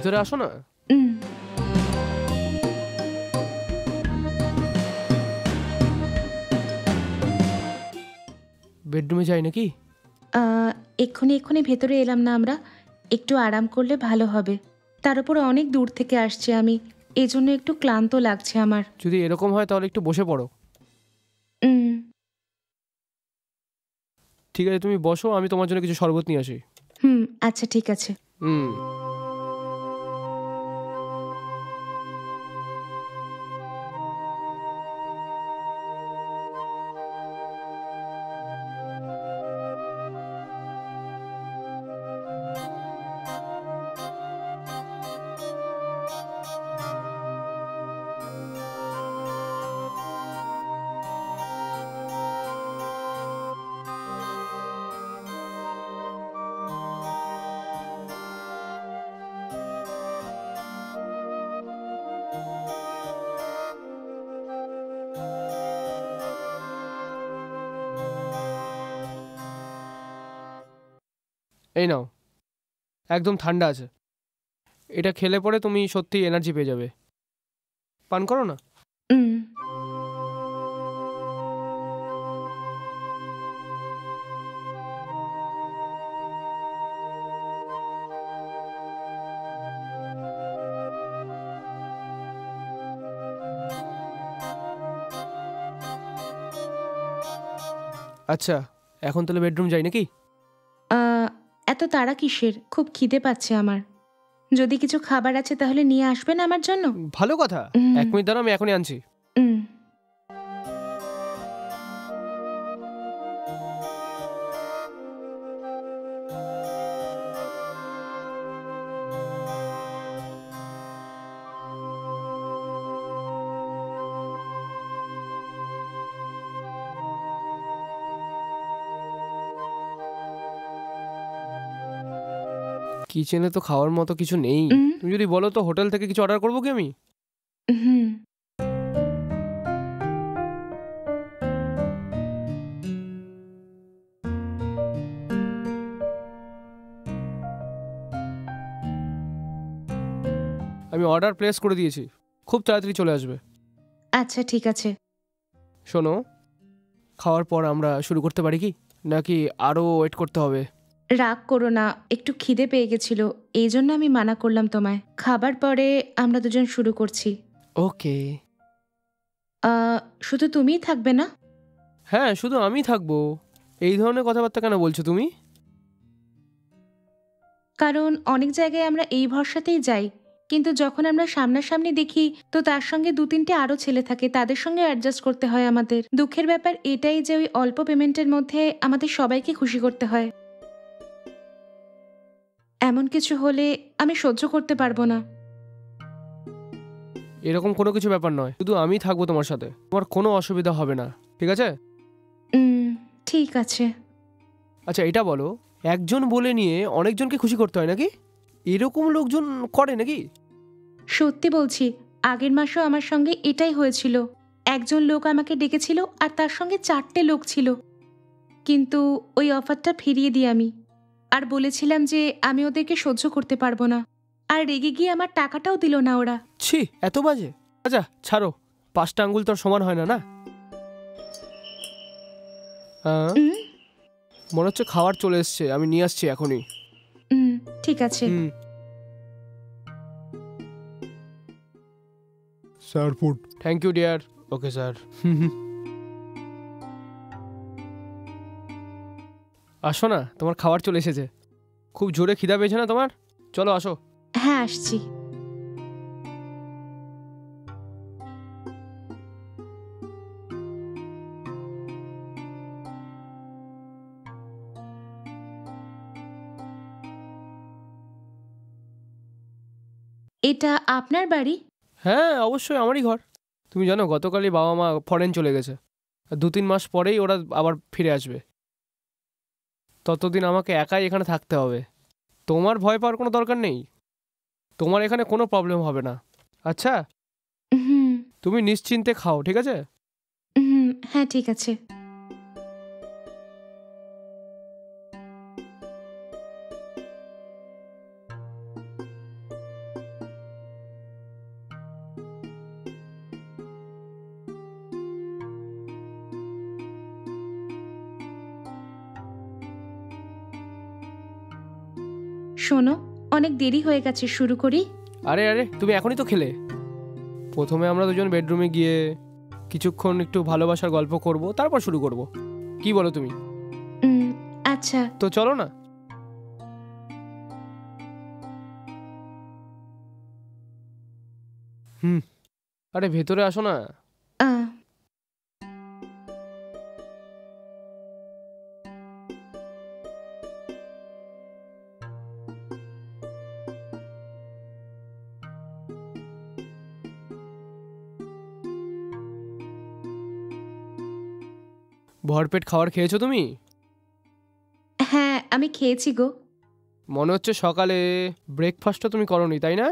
ভেতরে আসো না। বেডরুমে যাই নাকি? এক্ষুনি ভেতরে এলাম না আমরা, একটু আরাম করলে ভালো হবে। তার উপর অনেক দূর থেকে আসছি আমি, এজন্য একটু ক্লান্ত লাগছে আমার। যদি এরকম হয় তাহলে একটু বসে পড়ো। ঠিক আছে, তুমি বসো, আমি তোমার জন্য কিছু শরবত নিয়ে আসি। আচ্ছা ঠিক আছে। এই নাও, একদম ঠান্ডা আছে। এটা খেলে পরে তুমি সত্যি এনার্জি পেয়ে যাবে। পান করো না। আচ্ছা, এখন তাহলে বেডরুম যাই নাকি? এত তাড়া কিসের? খুব খিদে পাচ্ছে আমার। যদি কিছু খাবার আছে তাহলে নিয়ে আসবেন আমার জন্য। ভালো কথা। 1 মিনিট দাঁড়াও, আমি এখনই আনছি। কিচেনে তো খাওয়ার মতো কিছু নেই। তুমি যদি বলো তো হোটেল থেকে কিছু অর্ডার করবো কি আমি? আমি অর্ডার প্লেস করে দিয়েছি, খুব তাড়াতাড়ি চলে আসবে। আচ্ছা ঠিক আছে। শোনো, খাওয়ার পর আমরা শুরু করতে পারি কি, নাকি আরও ওয়েট করতে হবে? রাগ করো না, একটু খিদে পেয়ে গেছিল, এই জন্য আমি মানা করলাম তোমায়। খাবার পরে আমরা দুজন শুরু করছি। ওকে। শুধু তুমিই থাকবে না? হ্যাঁ, শুধু আমি থাকবো। এই ধরনের কথাবার্তা কেন বলছো তুমি? কারণ অনেক জায়গায় আমরা এই ভরসাতেই যাই, কিন্তু যখন আমরা সামনাসামনি দেখি তো তার সঙ্গে 2-3টে আরও ছেলে থাকে, তাদের সঙ্গে অ্যাডজাস্ট করতে হয় আমাদের। দুঃখের ব্যাপার এটাই যে ওই অল্প পেমেন্টের মধ্যে আমাদের সবাইকে খুশি করতে হয়। এমন কিছু হলে আমি সহ্য করতে পারবো না। এরকম কোনো কিছু ব্যাপার নয়, শুধু আমি থাকবো তোমার সাথে, তোমার কোনো অসুবিধা হবে না, ঠিক আছে? ঠিক আছে। আচ্ছা এটা বলো, একজন বলে নিয়ে অনেকজনকে খুশি করতে হয় নাকি? এরকম লোকজন করে নাকি? সত্যি বলছি, আগের মাসেও আমার সঙ্গে এটাই হয়েছিল। একজন লোক আমাকে ডেকেছিল আর তার সঙ্গে 4টে লোক ছিল, কিন্তু ওই অফারটা ফিরিয়ে দিই আমি। আর বলেছিলাম যে আমি ওদেরকে সহ্য করতে পারবো না, আর রেগে গিয়ে আমার টাকাটাও দিল না ওরা। ছি, এত বাজে। আচ্ছা ছাড়ো, 5টা আঙ্গুল তোর সমান হয় না, না? হ্যাঁ, মনে হচ্ছে খাবার চলে এসছে, আমি নিয়ে আসছি এখনই। ঠিক আছে। Sir food. Thank you dear. Okay sir. আসো না, তোমার খাবার চলে এসেছে। খুব জোরে খিদা পেয়েছে না তোমার? চলো আসো। হ্যাঁ আসছি। এটা আপনার বাড়ি? হ্যাঁ অবশ্যই, আমারই ঘর। তুমি জানো গতকালই বাবা মা ফরেন চলে গেছে, 2-3 মাস পরেই ওরা আবার ফিরে আসবে। ততদিন আমাকে একাই এখানে থাকতে হবে। তোমার ভয় পাওয়ার কোনো দরকার নেই, তোমার এখানে কোনো প্রবলেম হবে না। আচ্ছা, তুমি নিশ্চিন্তে খাও, ঠিক আছে? হ্যাঁ ঠিক আছে। শোনো, অনেক দেরি হয়ে গেছে, শুরু করি। আরে আরে, তুমি এখনই তো খেলে। প্রথমে আমরা দুজন বেডরুমে গিয়ে কিছুক্ষণ একটু ভালোবাসার গল্প করব, তারপর শুরু করব। কি বলো তুমি? আচ্ছা। তো চলো না। আরে ভেতরে আসো না। ভরপেট খাবার খেয়েছো তুমি? হ্যাঁ, আমি খেয়েছি গো। মনে হচ্ছে সকালে ব্রেকফাস্টটা তুমি করোনি, তাই না?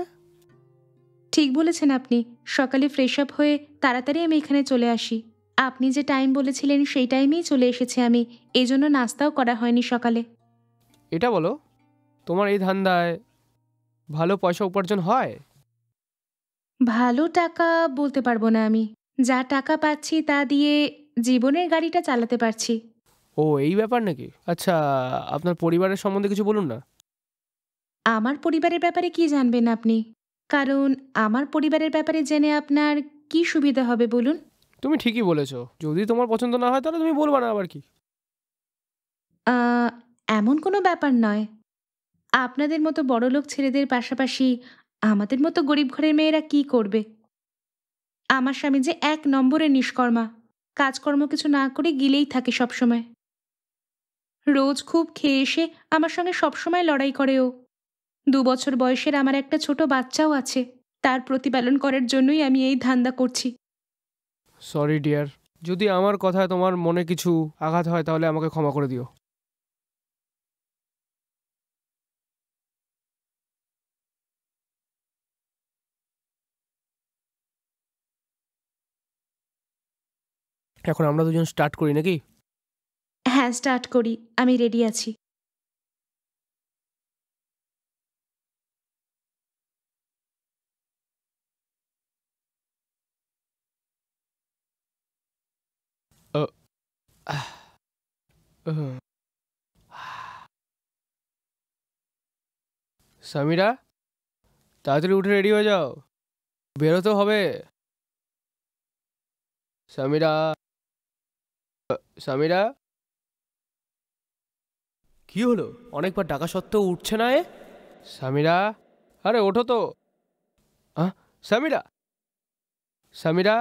ঠিক বলেছেন আপনি। সকালে ফ্রেশ আপ হয়ে তাড়াতাড়ি আমি এখানে চলে আসি। আপনি যে টাইম বলেছিলেন সেই টাইমেই চলে এসেছি আমি। এজন্য নাস্তাও করা হয়নি সকালে। এটা বলো, তোমার এই ধান্দায় ভালো পয়সা উপার্জন হয়? ভালো টাকা বলতে পারবো না আমি। যা টাকা পাচ্ছি তা দিয়ে জীবনের গাড়িটা চালাতে পারছি। ও, এই ব্যাপার নাকি? আচ্ছা, আপনার পরিবারের সম্বন্ধে কিছু বলুন না। আমার পরিবারের ব্যাপারে কি জানবেন আপনি? কারণ আমার পরিবারের ব্যাপারে জেনে আপনার কি সুবিধা হবে বলুন? তুমি ঠিকই বলেছো, যদি তোমার পছন্দ না হয় তাহলে তুমি বলবা না, আবার কি। আ এমন কোনো ব্যাপার নয়। আপনাদের মতো বড়লোক ছেলেদের পাশাপাশি আমাদের মতো গরিব ঘরের মেয়েরা কি করবে? আমার স্বামী যে এক নম্বরের নিষ্কর্মা। কাজকর্ম কিছু না করে গিলেই থাকে সবসময়। রোজ খুব খেয়ে এসে আমার সঙ্গে সবসময় লড়াই করে ও। ২ বছর বয়সের আমার একটা ছোট বাচ্চাও আছে। তার প্রতিপালন করার জন্যই আমি এই ধান্দা করছি। সরি ডিয়ার, যদি আমার কথায় তোমার মনে কিছু আঘাত হয় তাহলে আমাকে ক্ষমা করে দিও। এখন আমরা দুজন স্টার্ট করি নাকি? হ্যাঁ, স্টার্ট করি। আমি রেডি আছি। আহ, আহ। সামিরা, তাড়াতাড়ি উঠে রেডি হয়ে যাও, বেরোতে হবে। সামিরা, সামিরা, কি হলো? অনেকবার ডাকা সত্ত্বেও উঠছে না এ? সামিরা, আরে ওঠো তো। সামিরা, সামিরা,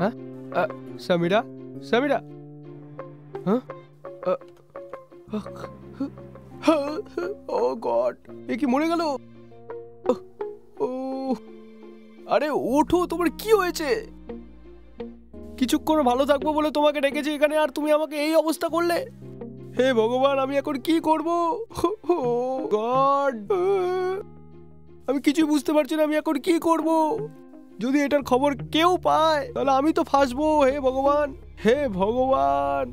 হ্যাঁ, সামিরা, সামিরা, হ্যাঁ, ও গড, এ কি মরে গেল? ও, আরে ওঠো, তোমার কি হয়েছে? কিছুক্ষণ ভালো থাকবো বলে তোমাকে ডেকেছি এখানে, আর তুমি আমাকে এই অবস্থা করলে। হে ভগবান, আমি এখন কি করব? ও গড, আমি কিছুই বুঝতে পারছি না আমি এখন কি করব। যদি এটার খবর কেউ পায় তাহলে আমি তো ফাঁসবো। হে ভগবান, হে ভগবান।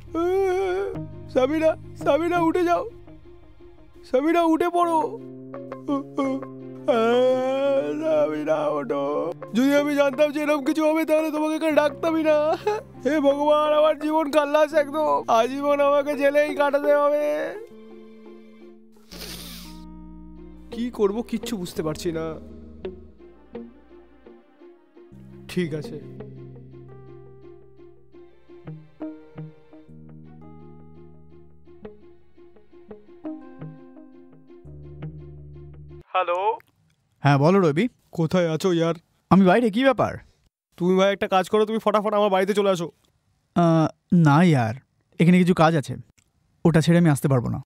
সামিরা, সামিরা উঠে যাও, সামিরা উঠে পড়ো। সামিরা ওঠো। যদি আমি জানতাম যে এরকম কিছু হবে তাহলে তোমাকে এখানে ডাকতামই না। হে ভগবান, আমার জীবন খাল্লাস একদম, আজীবন আমাকে জেলেই কাটাতে হবে। কি করব কিচ্ছু বুঝতে পারছি না। ঠিক আছে, হ্যালো। হ্যাঁ বলো রবি। কোথায় আছো ইয়ার? আমি বাইরে, কি ব্যাপার? তুমি ভাই একটা কাজ করো, তুমি ফটাফট আমার বাড়িতে চলে আসো। না ইয়ার, এখানে কিছু কাজ আছে, ওটা ছেড়ে আমি আসতে পারবো না।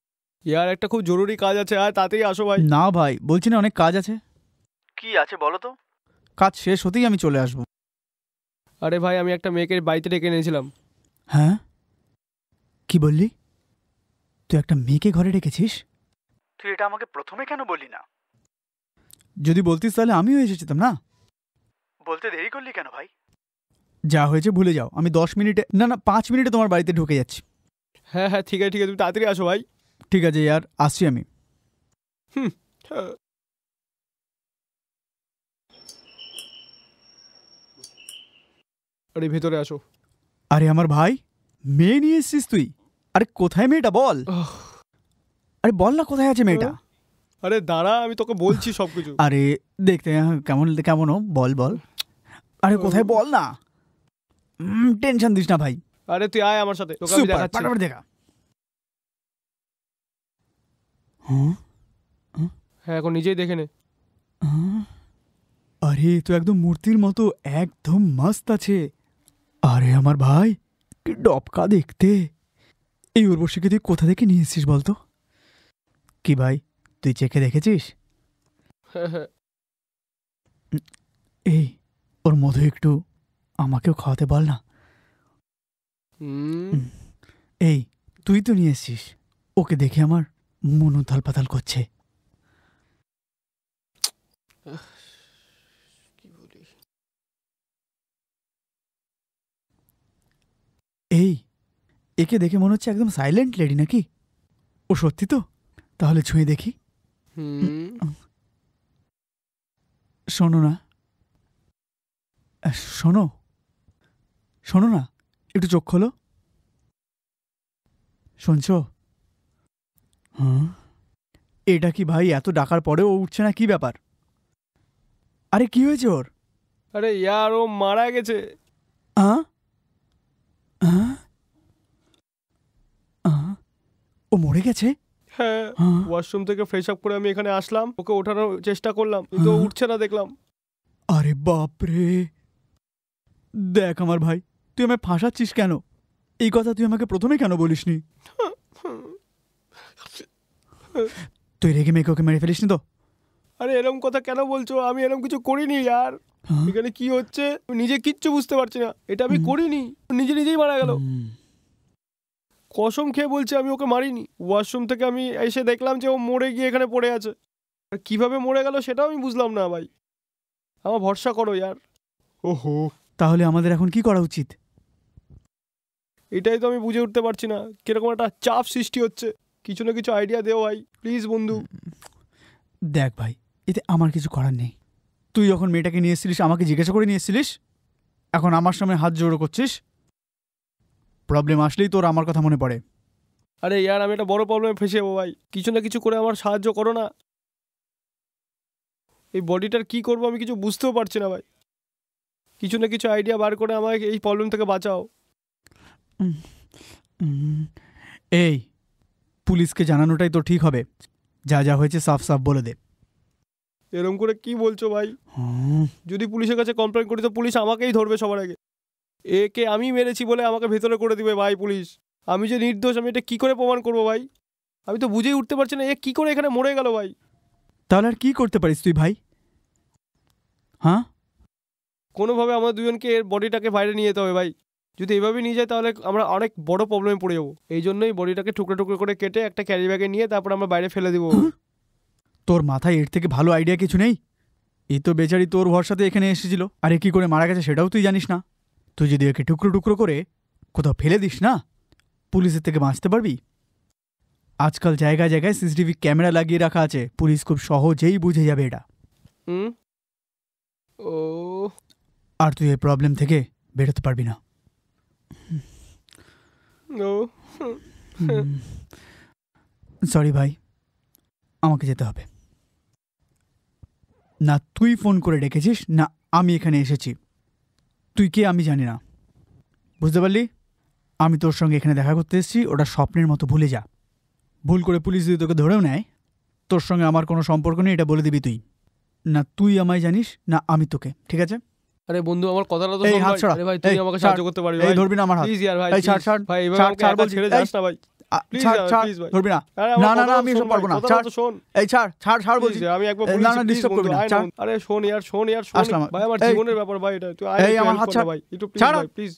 ইয়ার একটা খুব জরুরি কাজ আছে, আর তাতেই আসো ভাই। না ভাই, বলছি না অনেক কাজ আছে। কি আছে বলো তো? কাজ শেষ হতেই আমি চলে আসবো। আরে ভাই, আমি একটা মেয়েকে বাড়িতে ডেকে এনেছিলাম। হ্যাঁ, কি বললি? তুই একটা মেয়েকে ঘরে রেখেছিস? তুই এটা আমাকে প্রথমে কেন বললি না? যদি বলতিস তাহলে আমিও এসে যেতাম না। বলতে দেরি করলি কেন ভাই? যা হয়েছে ভুলে যাও, আমি 10 মিনিটে, না না 5 মিনিটে তোমার বাড়িতে ঢুকে যাচ্ছি। হ্যাঁ হ্যাঁ, ঠিক আছে ঠিক আছে, তুমি তাড়াতাড়ি আসো ভাই। ঠিক আছে ইয়ার, আসছি আমি। আরে ভেতরে আসো। আরে আমার ভাই, মেয়ে নিয়ে এসছিস তুই? আরে কোথায় মেয়েটা বল। আরে বল না কোথায় আছে মেয়েটা? আরে দাঁড়া, আমি তোকে বলছি সবকিছু। আরে দেখতে কেমন কেমন ও, বল বল। আরে কোথায় বল না, টেনশন দিস না ভাই। আরে তুই আয় আমার সাথে, তোকে আমি সুপার, দেখাচ্ছি। ফাটাফাট দেখা। হ্যাঁ, এখন নিজেই দেখে নে। আরে তো একদম মূর্তির মতো, একদম মস্ত আছে। আরে আমার ভাই, কি ডবকা দেখতে। এই উর্বশীকে তুই কোথা থেকে নিয়ে এসেছিস বলতো? কি ভাই, তুই চেখে দেখেছিস? এই ওর মধু একটু আমাকেও খাওয়াতে বল না। এই তুই তো নিয়ে এসেছিস, ওকে দেখে আমার মন উথাল পাতাল করছে। কি বলি? এই একে দেখে মনে হচ্ছে একদম সাইলেন্ট লেডি নাকি? ও সত্যি তো? তাহলে ছুঁয়ে দেখি। শোনো না, শোনো শোনো না, একটু চোখ খোলো। শুনছ? এটা কি ভাই, এত ডাকার পরেও ও উঠছে না, কি ব্যাপার? আরে কি হয়েছে ওর? আরে ইয়ার, ও মারা গেছে। ও মরে গেছে? হ্যাঁ, ওয়াশরুম থেকে ফ্রেশ আপ করে আমি এখানে আসলাম, ওকে ওঠানোর চেষ্টা করলাম কিন্তু ও উঠছে না দেখলাম। আরে বাপরে, দেখ আমার ভাই, তুই আমায় ফাঁসাচ্ছিস কেন? এই কথা তুই আমাকে প্রথমে কেন বলিসনি? তুই রেগে মেয়েকে ওকে মেরে ফেলিসনি তো? আরে এরকম কথা কেন বলছো? আমি এরকম কিছু করিনি ইয়ার। এখানে কি হচ্ছে নিজে কিচ্ছু বুঝতে পারছি না। এটা আমি করিনি, নিজে নিজেই মারা গেল। কসম খেয়ে বলছি আমি ওকে মারিনি। ওয়াশরুম থেকে আমি এসে দেখলাম যে ও মরে গিয়ে এখানে পড়ে আছে। আর কিভাবে মরে গেল সেটাও আমি বুঝলাম না ভাই। আমার ভরসা করো ইয়ার। ওহো, তাহলে আমাদের এখন কি করা উচিত? এটাই তো আমি বুঝে উঠতে পারছি না। কিরকম একটা চাপ সৃষ্টি হচ্ছে। কিছু না কিছু আইডিয়া দেও ভাই প্লিজ বন্ধু। দেখ ভাই, এতে আমার কিছু করার নেই। তুই যখন মেয়েটাকে নিয়ে এসেছিলিস আমাকে জিজ্ঞাসা করে নিয়ে এসেছিলিস, এখন আমার সামনে হাত জোড়ো করছিস। প্রবলেম আসলেই তোর আমার কথা মনে পড়ে। আরে ইয়ার, আমি একটা বড় প্রবলেমে ফেসে যাবো ভাই। কিছু না কিছু করে আমার সাহায্য করো না। এই বডিটার কি করবো আমি কিছু বুঝতেও পারছি না ভাই। কিছু না কিছু আইডিয়া বার করে আমাকে এই প্রবলেম থেকে বাঁচাও। এই পুলিশকে জানানোটাই তো ঠিক হবে। যা যা হয়েছে সাফ সাফ বলে দে। এরকম করে কি বলছো ভাই? যদি পুলিশের কাছে কমপ্লেন করি তো পুলিশ আমাকেই ধরবে সবার আগে। একে আমি মেরেছি বলে আমাকে ভেতরে করে দিবে ভাই পুলিশ। আমি যে নির্দোষ, আমি এটা কি করে প্রমাণ করবো ভাই? আমি তো বুঝেই উঠতে পারছি না এ কি করে এখানে মরে গেল ভাই। তাহলে আর কি করতে পারিস তুই ভাই? হ্যাঁ, কোনোভাবে আমাদের দুজনকে এর বডিটাকে বাইরে নিয়ে যেতে হবে ভাই। যদি এভাবে নিয়ে যায় তাহলে আমরা অনেক বড় প্রবলেমে পড়ে যাবো। এই জন্যই বডিটাকে টুকরো টুকরো করে কেটে একটা ক্যারি ব্যাগে নিয়ে তারপর আমরা বাইরে ফেলে দেবো। তোর মাথায় এর থেকে ভালো আইডিয়া কিছু নেই? এই তো বেচারি তোর ভরসাতে এখানে এসেছিল, আর এ কি করে মারা গেছে সেটাও তুই জানিস না। তুই যদি একে টুকরো টুকরো করে কোথাও ফেলে দিস না, পুলিশের থেকে বাঁচতে পারবি। আজকাল জায়গায় জায়গায় সিসিটিভি ক্যামেরা লাগিয়ে রাখা আছে, পুলিশ খুব সহজেই বুঝে যাবে এটা। ও, আর তুই এই প্রবলেম থেকে বেরোতে পারবি না। সরি ভাই, আমাকে যেতে হবে। না তুই ফোন করে ডেকেছিস, না আমি এখানে এসেছি। তুই কে আমি জানি না, বুঝতে পারলি? আমি তোর সঙ্গে এখানে দেখা করতে এসেছি, ওটা স্বপ্নের মতো ভুলে যা। ভুল করে পুলিশ যদি তোকে ধরেও নেয়, তোর সঙ্গে আমার কোনো সম্পর্ক নেই, এটা বলে দিবি তুই। না তুই আমায় জানিস, না আমি তোকে, ঠিক আছে? আরে বন্ধু আমার কথাটা তো এই শোন হাত ভাই। ছড়া, আরে ভাই তুই আমাকে সাহায্য করতে পারবি ভাই। এই ধরবি না আমার হাত, প্লিজ ইয়ার ভাই, এই ছাড় ছাড় ভাই এভাবে ছাড় আমাকে ছাড় একা বলছি, ছেড়ে যাস না ভাই। প্লিজ ছাড় ইয়ার, ছাড়, প্লিজ ভাই। ধরবি না। আরে আমার না না না, কথাটা আমি শোন এসব পারবো ভাই, না, কথাটা ছাড়। তো শোন। এই ছাড় ছাড় ছাড় বলছি। প্লিজ, আমি একবার না বলছি না, প্লিজ ডিস্টার্ব করবি বন্ধু, না, আয় না। ছাড়। আরে শোন ইয়ার, শোন ইয়ার, শোন আসলাম। ভাই, আমার এই, জীবনের ব্যাপার ভাই এটা। তুই আয়, এই একটু আমার help হাত কর না ছাড়। ভাই, একটু প্লিজ ছাড়। ভাই প্লিজ।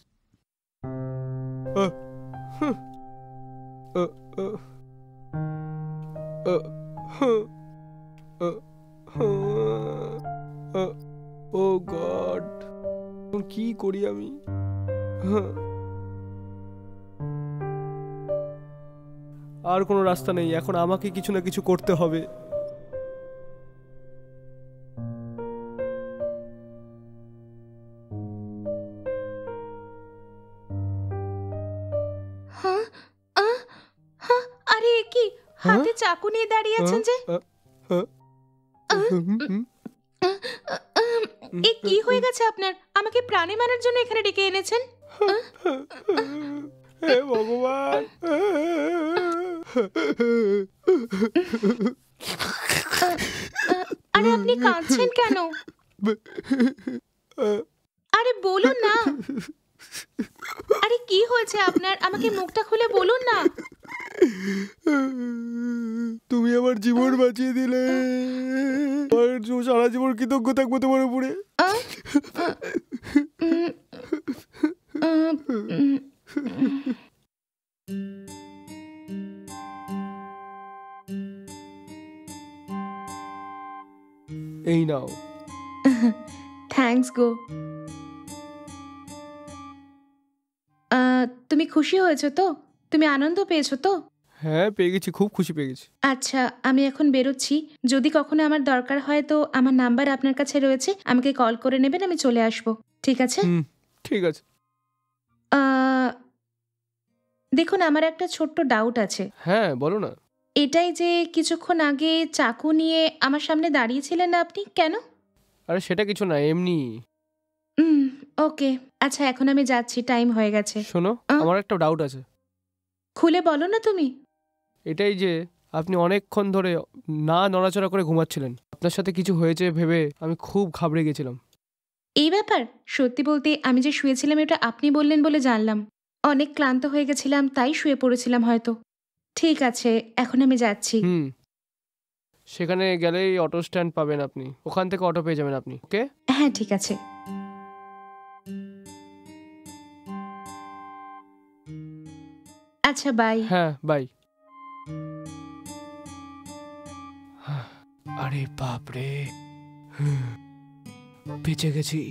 ও গড, কি করি আমি? আর কোনো রাস্তা নেই, এখন আমাকে কিছু না কিছু করতে হবে। আরে এ কি, হাতে চাকু নিয়ে দাঁড়িয়ে আছেন যে? এ কি হয়ে গেছে আপনার? আমাকে প্রাণে মারার জন্য এখানে ডেকে এনেছেন? হে ভগবান! আরে আপনি কাঁদছেন কেন? আরে বলুন না। আরে কি হয়েছে আপনার? আমাকে মুখটা খুলে বলুন না। তুমি আমার জীবন বাঁচিয়ে দিলে। সারা জীবন কৃতজ্ঞ থাকবো তোমার উপরে। এই নাও। থ্যাঙ্কস গো। তুমি খুশি হয়েছো তো? তুমি আনন্দ পেয়েছো তো? হ্যাঁ, পেয়ে গেছি, খুব খুশি পেয়ে গেছি। আচ্ছা, আমি এখন বেরোচ্ছি। যদি কখনো আমার দরকার হয় তো আমার নাম্বার আপনার কাছে রয়েছে, আমাকে কল করে নেবেন, আমি চলে আসবো। ঠিক আছে? ঠিক আছে। দেখুন, আমার একটা ছোট্ট ডাউট আছে। হ্যাঁ, বলো না। এটাই যে কিছুক্ষণ আগে চাকু নিয়ে আমার সামনে দাঁড়িয়েছিলেন না আপনি, কেন? আরে সেটা কিছু না, এমনি। ওকে। আচ্ছা, এখন আমি যাচ্ছি, টাইম হয়ে গেছে। শোনো, আমার একটা ডাউট আছে। খুলে বলো না তুমি। এটাই যে আপনি অনেকক্ষণ ধরে না নড়াচড়া করে ঘুমাচ্ছিলেন, আপনার সাথে কিছু হয়েছে ভেবে আমি খুব ঘাবড়ে গেছিলাম। এই ব্যাপার? সত্যি বলতে আমি যে শুয়েছিলাম এটা আপনি বললেন বলে জানলাম। অনেক ক্লান্ত হয়ে গেছিলাম, তাই শুয়ে পড়েছিলাম হয়তো। ঠিক আছে, এখন আমি যাচ্ছি। সেখানে গেলেই অটো স্ট্যান্ড পাবেন আপনি, ওখান থেকে অটো পেয়ে যাবেন আপনি। ওকে? হ্যাঁ, ঠিক আছে। আচ্ছা, বাই। হ্যাঁ, বাই। আরে বাপরে, বেঁচে গেছি।